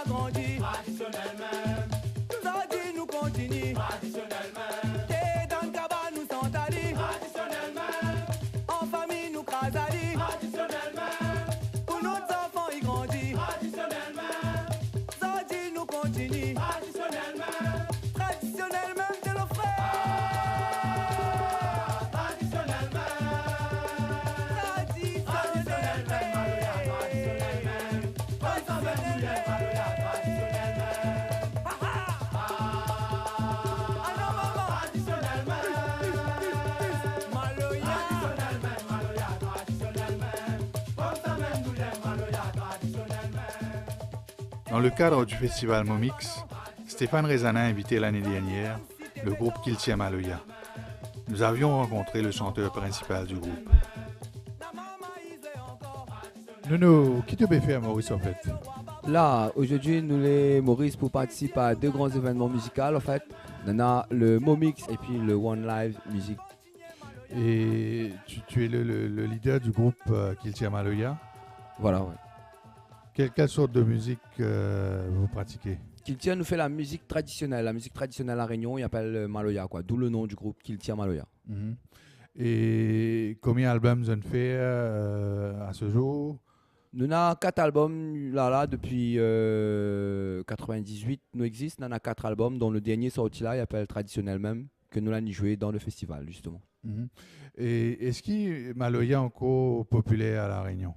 grandi traditionnellement. Nous a dit nous continue traditionnellement. Et dans le cabane nous s'entendit traditionnellement. En famille nous crasali traditionnellement. Pour nos enfants ils grandissent traditionnellement. Nous a dit nous continue traditionnellement. Traditionnellement de nos frères. Dans le cadre du festival Momix, Stéphane Rezana a invité l'année dernière le groupe Kiltia Maloya. Nous avions rencontré le chanteur principal du groupe. Nono, qui te fait à Maurice en fait? Là, aujourd'hui, nous les Maurice pour participer à deux grands événements musicaux en fait. On a le Momix et puis le One Live Music. Et tu es le leader du groupe Kiltia Maloya. Voilà, ouais. Quelle sorte de musique vous pratiquez? Kiltia nous fait la musique traditionnelle à Réunion, il appelle Maloya, quoi. D'où le nom du groupe Kiltia Maloya. Mm-hmm. Et combien d'albums vous avez fait à ce jour? Nous avons 4 albums là depuis 98, nous existons. Nous avons 4 albums, dont le dernier sorti là, il appelle Traditionnel même, que nous l'avons joué dans le festival justement. Mm-hmm. Et est-ce que Maloya est encore populaire à La Réunion?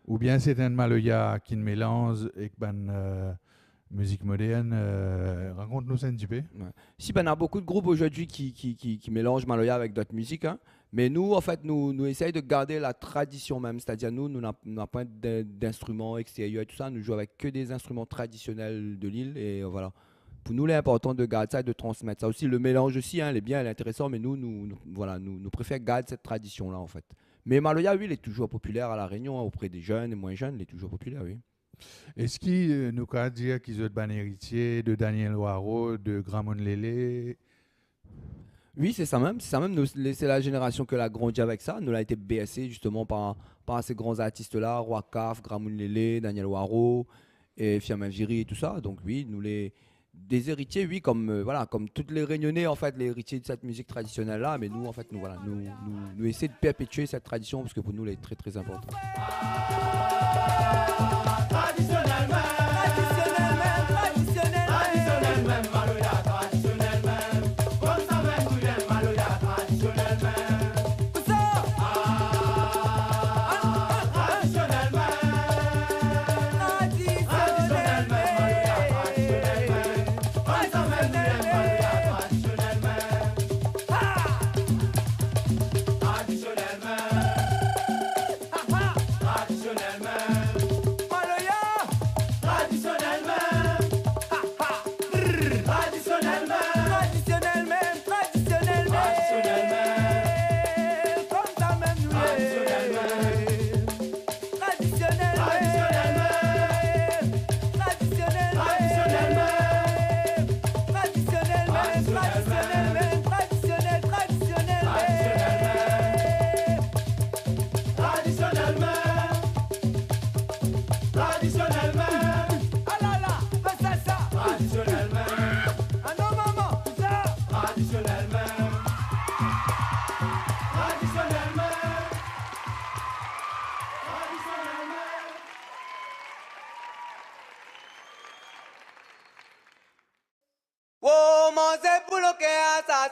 Ou bien c'est un Maloya qui ne mélange avec musique moderne? Raconte-nous ça un petit peu. Ouais. Si, on a beaucoup de groupes aujourd'hui qui mélangent Maloya avec d'autres musiques. Hein. Mais nous, en fait, nous essayons de garder la tradition même. C'est-à-dire, nous n'avons pas d'instruments extérieurs et tout ça. Nous jouons avec que des instruments traditionnels de l'île. Et voilà. Pour nous, il est important de garder ça et de transmettre ça aussi. Le mélange aussi, hein, il est bien, il est intéressant. Mais nous préférons garder cette tradition-là, en fait. Mais Maloya, oui, il est toujours populaire à La Réunion, hein, auprès des jeunes et moins jeunes, il est toujours populaire, oui. Est-ce qu'il nous peut dire qu'ils sont ban héritier de Daniel Waro, de Gramon Lélé? Oui, c'est ça même. C'est la génération que l'a grandi avec ça. Nous l'a été BSC justement par ces grands artistes-là, Roi Kaf, Gramon Lélé, Daniel Waro, et Fiamma Viri et tout ça. Donc oui, des héritiers, oui, comme toutes les Réunionnais, en fait, les héritiers de cette musique traditionnelle-là. Mais nous, en fait, nous essayons de perpétuer cette tradition parce que pour nous, elle est très, très importante.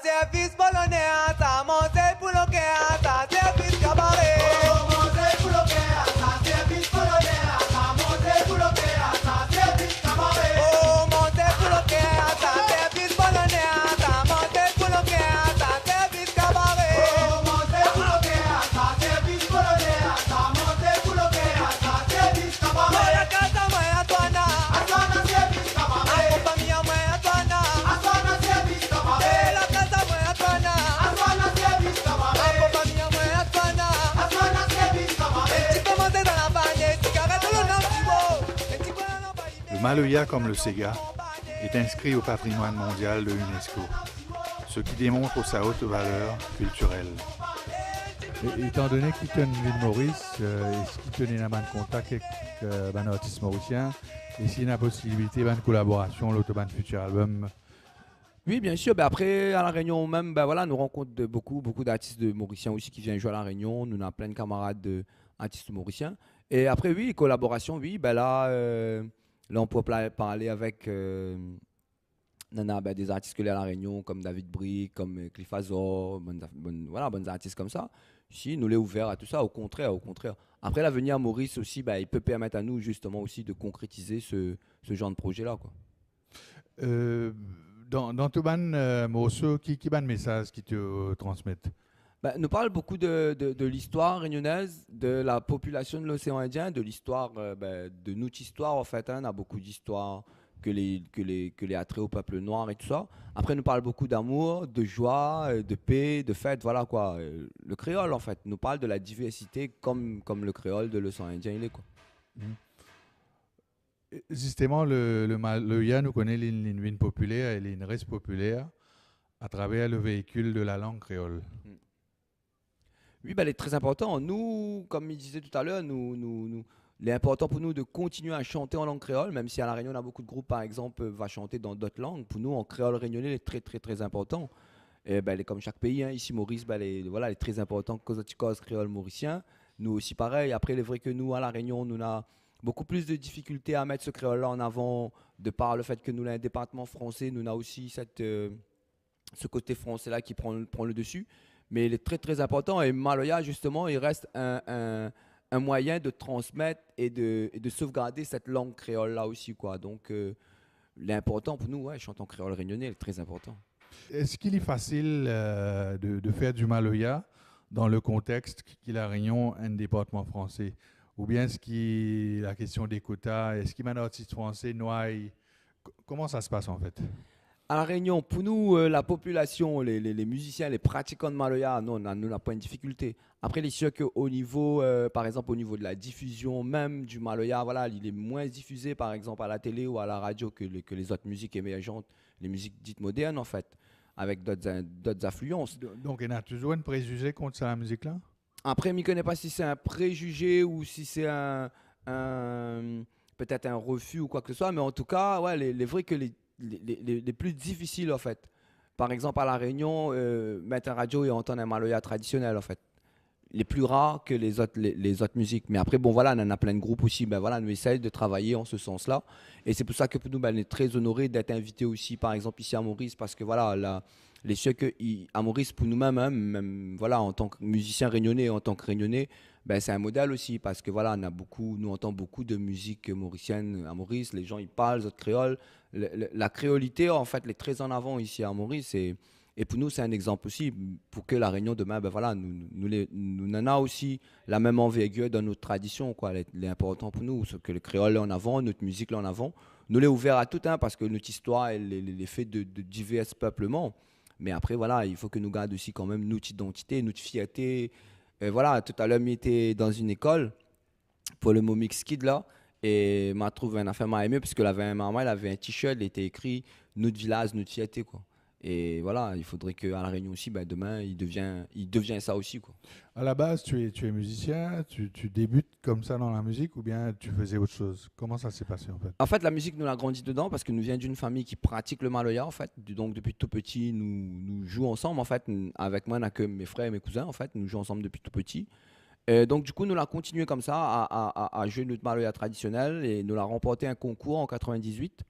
Service polonais, ça monte pour le service cabaret. Service polonais, ça monte pour le service cabaret. Oh, monte pour le service polonais, ça monte pour le service cabaret. Oh, monte pour le service polonais, ça monte pour le service cabaret. Moya casa, moya tuana, atuana service cabaret. Acompaña moya tuana, atuana service cabaret. La casa moya tuana, atuana service cabaret. Acompaña moya tuana, atuana service cabaret. El chico monte dans la bagne, cigarette le nasibo. El chico dans la bagne. Le Maloya, comme le Sega, est inscrit au patrimoine mondial de l'UNESCO, ce qui démontre sa haute valeur culturelle. Et étant donné qu'il tenait une ville Maurice, est-ce qu'il tenait la main de contact avec un artiste mauricien? Et s'il y a une possibilité de collaboration, l'autoban futur album. Oui, bien sûr. Ben après, à La Réunion même, ben voilà, nous rencontrons beaucoup d'artistes mauriciens aussi qui viennent jouer à La Réunion. Nous avons plein de camarades d'artistes mauriciens. Et après, oui, collaboration, oui. Ben là on peut parler avec des artistes que à La Réunion, comme David Brick, comme Cliff Azor, voilà, bonnes artistes comme ça. Ici, nous les ouverts à tout ça, au contraire, au contraire. Après, l'avenir à Maurice aussi, ben, il peut permettre à nous justement aussi de concrétiser ce genre de projet-là, quoi. Dans tout ban morceau, qui ban message qui te transmettent? Ben, nous parle beaucoup de l'histoire réunionnaise, de la population de l'océan Indien, de l'histoire, de notre histoire en fait. Hein. On a beaucoup d'histoires que les attraits au peuple noir et tout ça. Après, nous parle beaucoup d'amour, de joie, de paix, de fête, voilà quoi. Le créole en fait nous parle de la diversité comme le créole de l'océan Indien il est quoi. Justement, le Maloya nous connaît l'une populaire et l'une reste populaire à travers le véhicule de la langue créole. Oui, ben, il est très important. Nous, comme il disait tout à l'heure, il est important pour nous de continuer à chanter en langue créole, même si à La Réunion, on a beaucoup de groupes, par exemple, va chanter dans d'autres langues. Pour nous, en créole réunionnais, il est très, très, très important. Et ben, il est comme chaque pays. Hein. Ici, Maurice, ben, il est très important. Cause créole mauricien. Nous aussi, pareil. Après, il est vrai que nous, à La Réunion, nous avons beaucoup plus de difficultés à mettre ce créole-là en avant, de par le fait que nous avons un département français. Nous avons aussi ce côté français-là qui prend le dessus. Mais il est très très important et Maloya justement il reste un moyen de transmettre et de sauvegarder cette langue créole là aussi quoi. Donc l'important pour nous, chanter en créole réunionnais est très important. Est-ce qu'il est facile de faire du Maloya dans le contexte qu'il a Réunion un département français? Ou bien est-ce qu'il la question des quotas, est-ce qu'il y a un artiste français noir? Comment ça se passe en fait? À La Réunion, pour nous, la population, les musiciens, les pratiquants de Maloya, nous n'avons pas une difficulté. Après, il est sûr qu'au niveau, par exemple, au niveau de la diffusion même du Maloya, voilà, il est moins diffusé, par exemple, à la télé ou à la radio que les autres musiques émergentes, les musiques dites modernes, en fait, avec d'autres affluences. Donc, il y a toujours un préjugé contre cette musique-là? Après, je ne connais pas si c'est un préjugé ou si c'est peut-être un refus ou quoi que ce soit, mais en tout cas, ouais, les vrais que les plus difficiles en fait. Par exemple à La Réunion, mettre un radio et entendre un Maloya traditionnel en fait. Les plus rares que les autres musiques. Mais après bon voilà, on en a plein de groupes aussi. Ben voilà, nous essayons de travailler en ce sens-là. Et c'est pour ça que pour nous, ben, on est très honorés d'être invités aussi, par exemple ici à Maurice, parce que voilà, les ceux que à Maurice pour nous-mêmes, hein, même voilà, en tant que musicien réunionnais, en tant que réunionnais, ben, c'est un modèle aussi parce que voilà, nous entendons beaucoup de musique mauricienne à Maurice. Les gens ils parlent, les autres créoles. La créolité en fait, elle est très en avant ici à Maurice. Et pour nous, c'est un exemple aussi pour que La Réunion demain, ben voilà, nous en a aussi la même envergure dans notre tradition, quoi. Elle est important pour nous, que le créole est en avant, notre musique est en avant. Nous l'est ouvert à tout, hein, parce que notre histoire, elle est faite de divers peuplements. Mais après, voilà, il faut que nous gardions aussi quand même notre identité, notre fierté. Voilà, tout à l'heure, j'étais dans une école pour le Momix Kid là. Et m'a trouvé une affaire m'a aimé parce que maman, elle avait un t-shirt, il était écrit notre village, notre fierté quoi. Et voilà, il faudrait qu'à La Réunion aussi, ben, demain, il devient ça aussi quoi. À la base, tu es musicien, tu débutes comme ça dans la musique ou bien tu faisais autre chose? Comment ça s'est passé en fait? En fait, la musique, nous l'a grandi dedans parce que nous venons d'une famille qui pratique le Maloya en fait. Donc depuis tout petit, nous jouons ensemble en fait. Avec moi, on n'a que mes frères et mes cousins en fait. Nous jouons ensemble depuis tout petit. Donc du coup, nous l'avons continué comme ça à jouer notre Maloya traditionnel et nous l'avons remporté un concours en 98.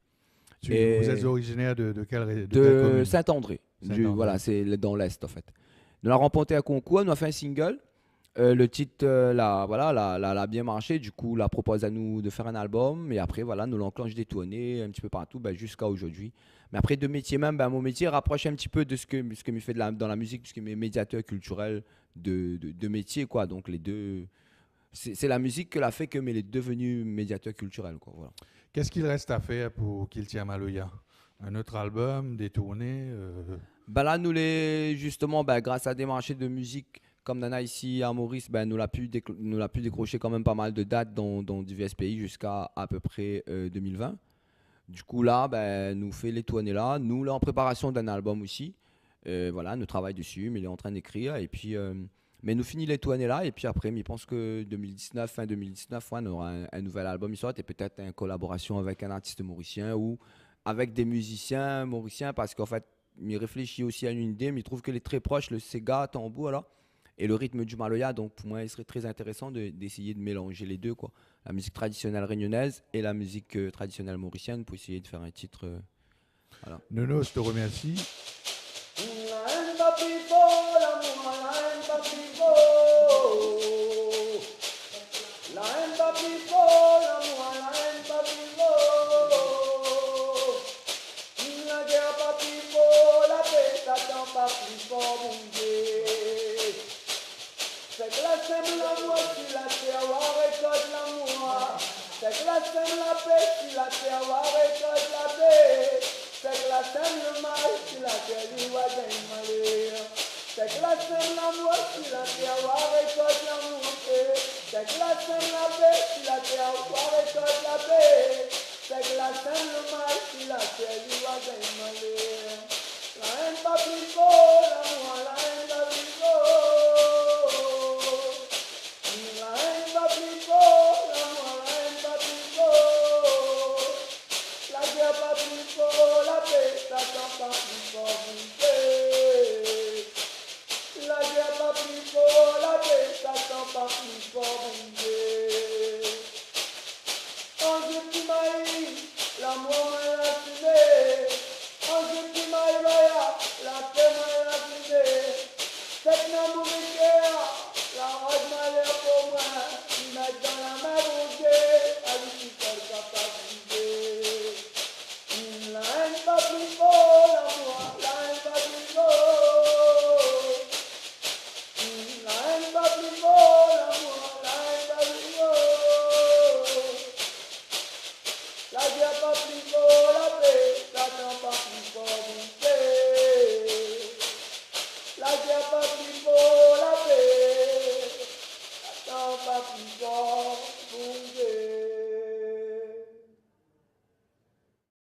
Vous êtes originaire de quelle de Saint-André. Saint-André. Voilà, c'est dans l'Est en fait. Nous l'avons remporté un concours, nous avons fait un single. Le titre l'a bien marché, du coup, l'a proposé à nous de faire un album. Et après, voilà, nous l'enclenche des tournées un petit peu partout jusqu'à aujourd'hui. Mais après, de métier même, mon métier rapproche un petit peu de ce que je fais dans la musique, puisque je suis médiateur culturel de métier, quoi. Donc, les deux. C'est la musique que l'a fait que mais il est devenu médiateur culturel, quoi. Voilà. Qu'est-ce qu'il reste à faire pour qu'il tienne Maloya? Un autre album, des tournées Là, justement, grâce à des marchés de musique comme Nana ici à Maurice, nous l'a pu décrocher quand même pas mal de dates dans divers pays jusqu'à à peu près 2020. Du coup, là, nous fait les tournées là. Nous, là, en préparation d'un album aussi. Voilà, nous travaillons dessus, mais il est en train d'écrire. Et puis, Mais nous finissons les tout années là, et puis après, je pense que 2019, fin 2019, ouais, on aura un nouvel album, il sort, et peut-être une collaboration avec un artiste mauricien ou avec des musiciens mauriciens, parce qu'en fait, il réfléchit aussi à une idée, mais il trouve qu'elle est très proche, le Sega, tambour, là, et le rythme du maloya. Donc pour moi, il serait très intéressant d'essayer de mélanger les deux, quoi. La musique traditionnelle réunionnaise et la musique traditionnelle mauricienne pour essayer de faire un titre. Voilà. Nono, je te remercie. C'est que la sème l'amour sur la terre, récolte l'amour. C'est que la sème la paix sur la terre, récolte la paix. C'est que la sème le mal sur la terre, il va gagner malheur. C'est que la sème l'amour sur la terre, récolte l'amour. C'est que la sème la paix sur la terre, récolte la paix. C'est que la sème le mal sur la terre, il va gagner malheur. La haine pas plus fort, l'amour, la haine pas plus fort. La paix, ça t'en pas plus fort, la guerre pas plus fort, la paix, ça t'en pas plus fort, Ange qui maïs, l'amour m'a lâché, ange qui maïs, la paix m'a lâché, cette l'amour la rose m'a l'air pour moi, il m'a dans la main bouger, à lui qui fait capable. La haine pas plus fort, l'amour, la haine pas plus fort. La haine pas plus fort, l'amour, la haine pas plus fort. La guerre pas plus fort, la paix, Satan pas plus fort, mon Dieu. La guerre pas plus fort, la paix, Satan pas plus fort.